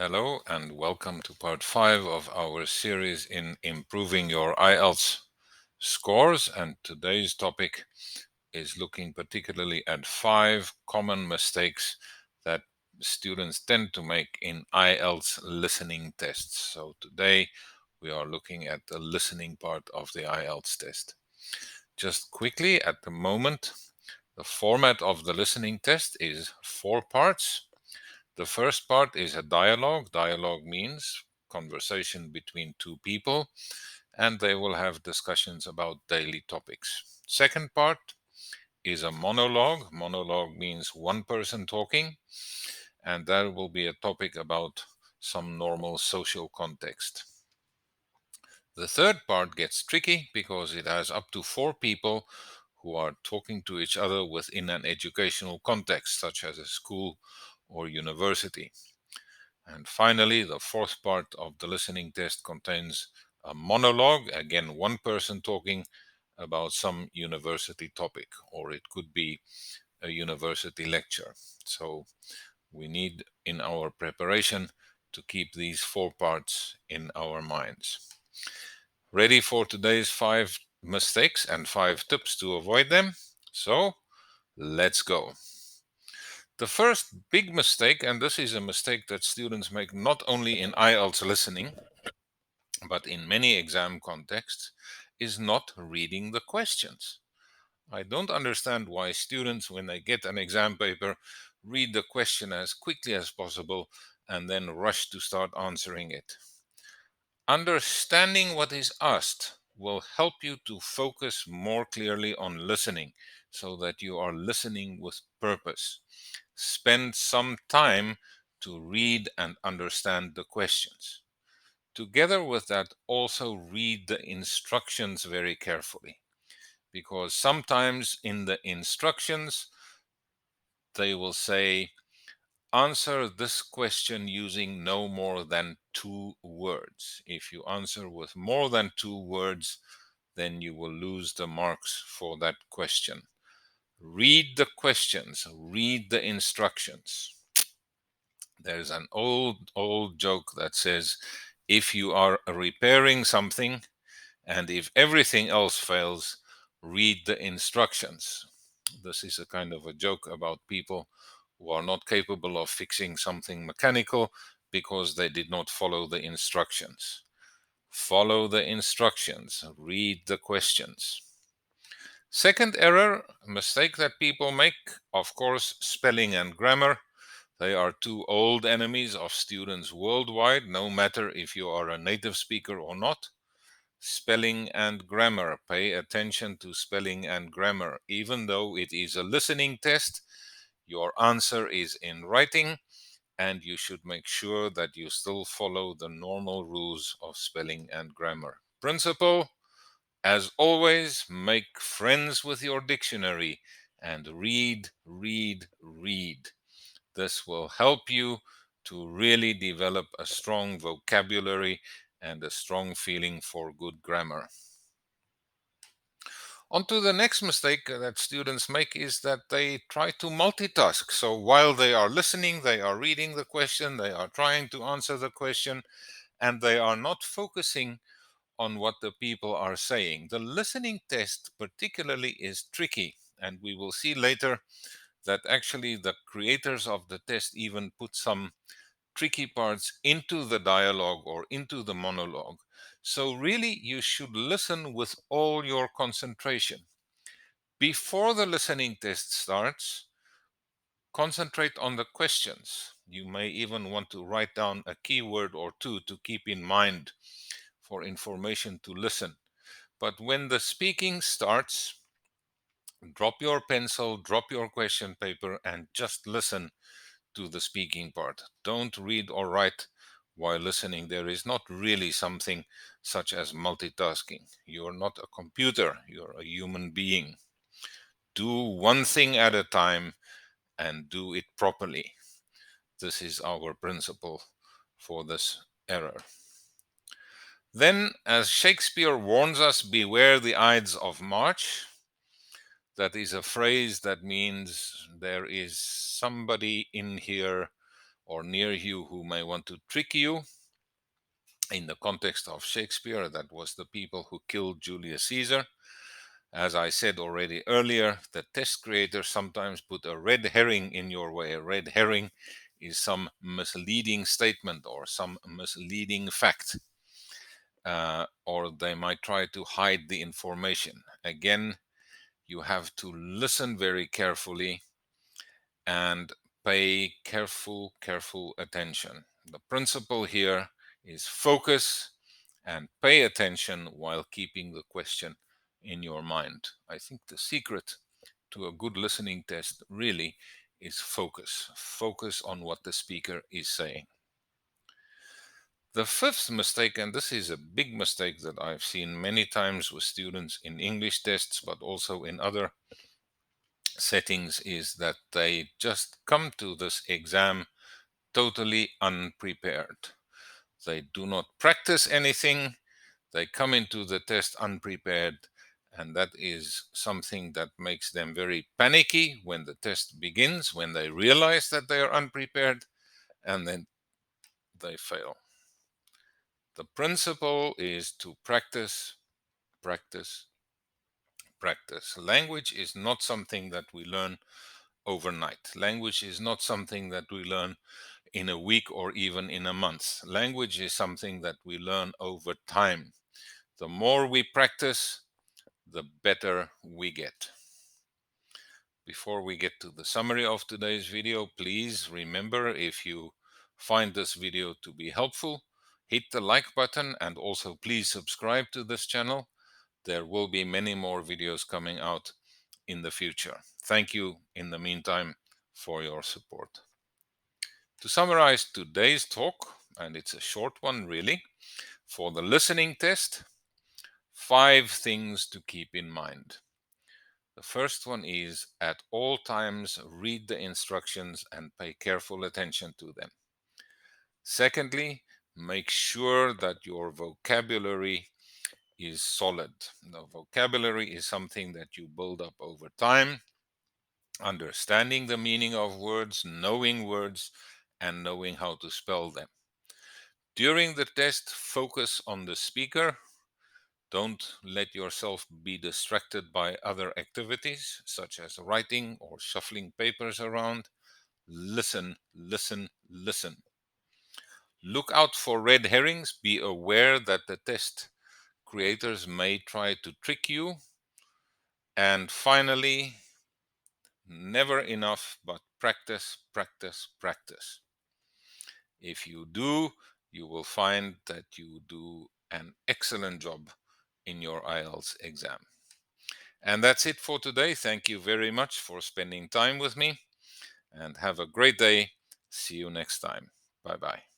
Hello and welcome to part 5 of our series in improving your IELTS scores. And today's topic is looking particularly at 5 common mistakes that students tend to make in IELTS listening tests. So today we are looking at the listening part of the IELTS test. Just quickly, at the moment, the format of the listening test is 4 parts. The first part is a dialogue. Dialogue means conversation between two people, and they will have discussions about daily topics. Second part is a monologue. Monologue means one person talking, and that will be a topic about some normal social context. The third part gets tricky because it has up to 4 people who are talking to each other within an educational context, such as a school or university. And finally, the fourth part of the listening test contains a monologue, again, one person talking about some university topic, or it could be a university lecture. So we need in our preparation to keep these 4 parts in our minds. Ready for today's 5 mistakes and 5 tips to avoid them? So let's go. The first big mistake, and this is a mistake that students make not only in IELTS listening, but in many exam contexts, is not reading the questions. I don't understand why students, when they get an exam paper, read the question as quickly as possible and then rush to start answering it. Understanding what is asked will help you to focus more clearly on listening so that you are listening with purpose. Spend some time to read and understand the questions. Together with that, also read the instructions very carefully, because sometimes in the instructions they will say, answer this question using no more than 2 words. If you answer with more than 2 words, then you will lose the marks for that question. Read the questions, read the instructions. There's an old joke that says, if you are repairing something and if everything else fails, read the instructions. This is a kind of a joke about people who are not capable of fixing something mechanical because they did not follow the instructions. Follow the instructions, read the questions. Second error, mistake that people make, of course, spelling and grammar. They are two old enemies of students worldwide, no matter if you are a native speaker or not. Spelling and grammar. Pay attention to spelling and grammar. Even though it is a listening test, your answer is in writing, and you should make sure that you still follow the normal rules of spelling and grammar. Principle, as always, make friends with your dictionary and read, read, read. This will help you to really develop a strong vocabulary and a strong feeling for good grammar. On to the next mistake that students make is that they try to multitask. So while they are listening, they are reading the question, they are trying to answer the question, and they are not focusing on what the people are saying. The listening test particularly is tricky, and we will see later that actually the creators of the test even put some tricky parts into the dialogue or into the monologue. So really you should listen with all your concentration. Before the listening test starts, concentrate on the questions. You may even want to write down a keyword or two to keep in mind for information to listen. But when the speaking starts, drop your pencil, drop your question paper, and just listen to the speaking part. Don't read or write while listening. There is not really something such as multitasking. You're not a computer, you're a human being. Do one thing at a time and do it properly. This is our principle for this error. Then, as Shakespeare warns us, beware the Ides of March. That is a phrase that means there is somebody in here or near you who may want to trick you. In the context of Shakespeare, that was the people who killed Julius Caesar. As I said already earlier, the test creators sometimes put a red herring in your way. A red herring is some misleading statement or some misleading fact. Or they might try to hide the information. Again, you have to listen very carefully and pay careful attention. The principle here is focus and pay attention while keeping the question in your mind. I think the secret to a good listening test really is focus. Focus on what the speaker is saying. The fifth mistake, and this is a big mistake that I've seen many times with students in English tests, but also in other settings, is that they just come to this exam totally unprepared. They do not practice anything. They come into the test unprepared, and that is something that makes them very panicky when the test begins, when they realize that they are unprepared, and then they fail. The principle is to practice, practice, practice. Language is not something that we learn overnight. Language is not something that we learn in a week or even in a month. Language is something that we learn over time. The more we practice, the better we get. Before we get to the summary of today's video, please remember, if you find this video to be helpful, hit the like button and also please subscribe to this channel. There will be many more videos coming out in the future. Thank you in the meantime for your support. To summarize today's talk, and it's a short one really, for the listening test, 5 things to keep in mind. The first one is, at all times read the instructions and pay careful attention to them. Secondly, make sure that your vocabulary is solid. The vocabulary is something that you build up over time, understanding the meaning of words, and knowing how to spell them. During the test, focus on the speaker. Don't let yourself be distracted by other activities, such as writing or shuffling papers around. Listen, listen, listen. Look out for red herrings. Be aware that the test creators may try to trick you. And finally, never enough, but practice, practice, practice. If you do, you will find that you do an excellent job in your IELTS exam. And that's it for today. Thank you very much for spending time with me, and have a great day. See you next time. Bye bye.